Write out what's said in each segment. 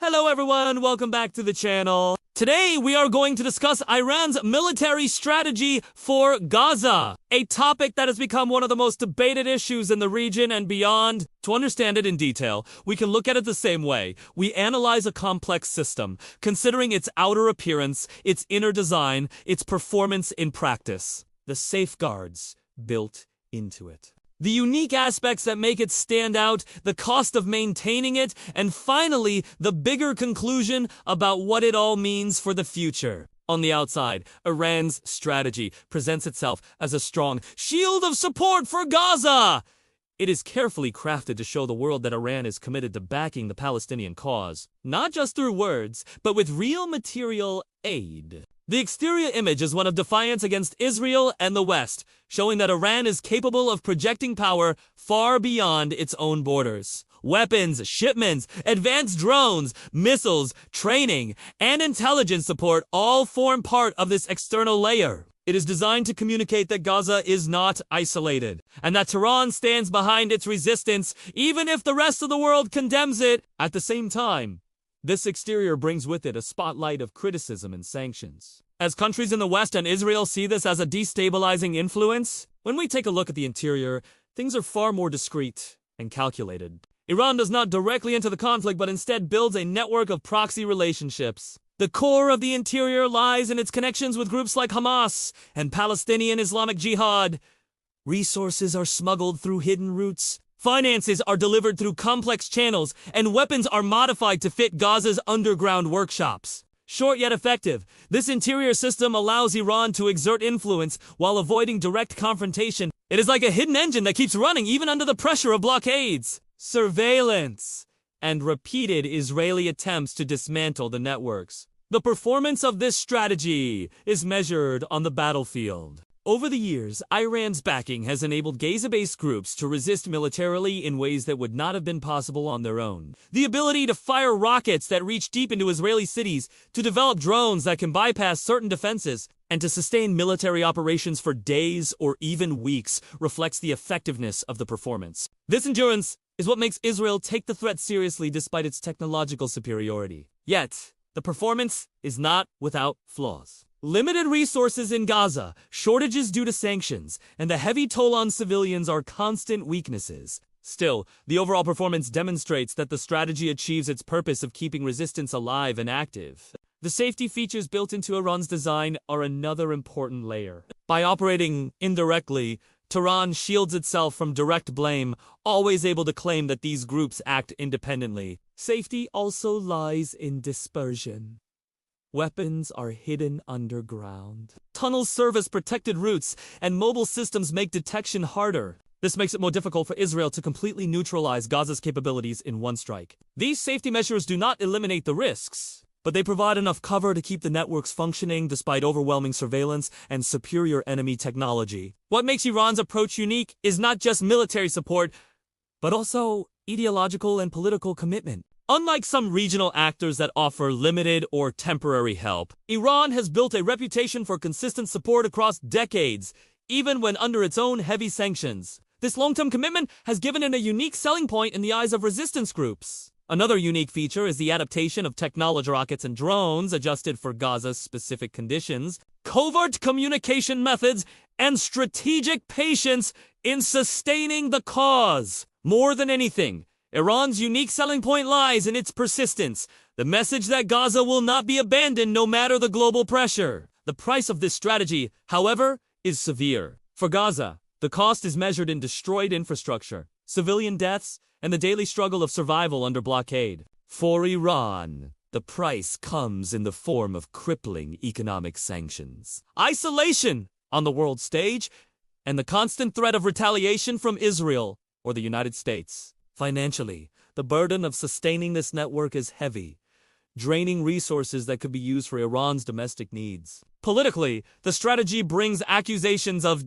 Hello everyone, welcome back to the channel. Today we are going to discuss Iran's military strategy for Gaza, a topic that has become one of the most debated issues in the region and beyond. To understand it in detail, we can look at it the same way. We analyze a complex system, considering its outer appearance, its inner design, its performance in practice, the safeguards built into it, the unique aspects that make it stand out, the cost of maintaining it, and finally, the bigger conclusion about what it all means for the future. On the outside, Iran's strategy presents itself as a strong shield of support for Gaza. It is carefully crafted to show the world that Iran is committed to backing the Palestinian cause, not just through words, but with real material aid. The exterior image is one of defiance against Israel and the West, showing that Iran is capable of projecting power far beyond its own borders. Weapons, shipments, advanced drones, missiles, training, and intelligence support all form part of this external layer. It is designed to communicate that Gaza is not isolated, and that Tehran stands behind its resistance, even if the rest of the world condemns it. At the same time, this exterior brings with it a spotlight of criticism and sanctions. As countries in the West and Israel see this as a destabilizing influence, when we take a look at the interior, things are far more discreet and calculated. Iran does not directly enter the conflict, but instead builds a network of proxy relationships. The core of the interior lies in its connections with groups like Hamas and Palestinian Islamic Jihad. Resources are smuggled through hidden routes. Finances are delivered through complex channels, and weapons are modified to fit Gaza's underground workshops. Short yet effective, this interior system allows Iran to exert influence while avoiding direct confrontation. It is like a hidden engine that keeps running even under the pressure of blockades, surveillance, and repeated Israeli attempts to dismantle the networks. The performance of this strategy is measured on the battlefield. Over the years, Iran's backing has enabled Gaza-based groups to resist militarily in ways that would not have been possible on their own. The ability to fire rockets that reach deep into Israeli cities, to develop drones that can bypass certain defenses, and to sustain military operations for days or even weeks reflects the effectiveness of the performance. This endurance is what makes Israel take the threat seriously despite its technological superiority. Yet, the performance is not without flaws. Limited resources in Gaza, shortages due to sanctions, and the heavy toll on civilians are constant weaknesses. Still, the overall performance demonstrates that the strategy achieves its purpose of keeping resistance alive and active. The safety features built into Iran's design are another important layer. By operating indirectly, Tehran shields itself from direct blame, always able to claim that these groups act independently. Safety also lies in dispersion. Weapons are hidden underground. Tunnels serve as protected routes, and mobile systems make detection harder. This makes it more difficult for Israel to completely neutralize Gaza's capabilities in one strike. These safety measures do not eliminate the risks, but they provide enough cover to keep the networks functioning despite overwhelming surveillance and superior enemy technology. What makes Iran's approach unique is not just military support, but also ideological and political commitment. Unlike some regional actors that offer limited or temporary help, Iran has built a reputation for consistent support across decades, even when under its own heavy sanctions. This long-term commitment has given it a unique selling point in the eyes of resistance groups. Another unique feature is the adaptation of technology rockets and drones adjusted for Gaza's specific conditions, covert communication methods, and strategic patience in sustaining the cause. More than anything, Iran's unique selling point lies in its persistence, the message that Gaza will not be abandoned no matter the global pressure. The price of this strategy, however, is severe. For Gaza, the cost is measured in destroyed infrastructure, civilian deaths, and the daily struggle of survival under blockade. For Iran, the price comes in the form of crippling economic sanctions, isolation on the world stage, and the constant threat of retaliation from Israel or the United States. Financially, the burden of sustaining this network is heavy, draining resources that could be used for Iran's domestic needs. Politically, the strategy brings accusations of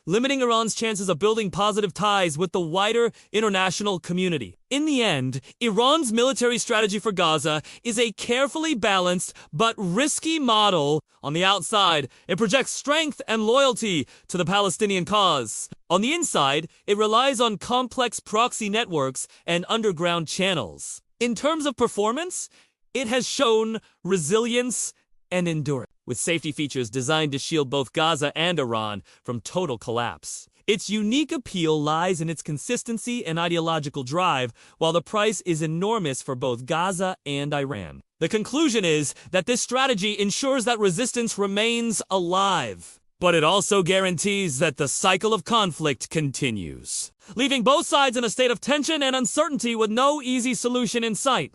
limiting Iran's chances of building positive ties with the wider international community. In the end, Iran's military strategy for Gaza is a carefully balanced but risky model. On the outside, it projects strength and loyalty to the Palestinian cause. On the inside, it relies on complex proxy networks and underground channels. In terms of performance, It has shown resilience and endurance, with safety features designed to shield both Gaza and Iran from total collapse. Its unique appeal lies in its consistency and ideological drive, while the price is enormous for both Gaza and Iran. The conclusion is that this strategy ensures that resistance remains alive, but it also guarantees that the cycle of conflict continues, leaving both sides in a state of tension and uncertainty with no easy solution in sight.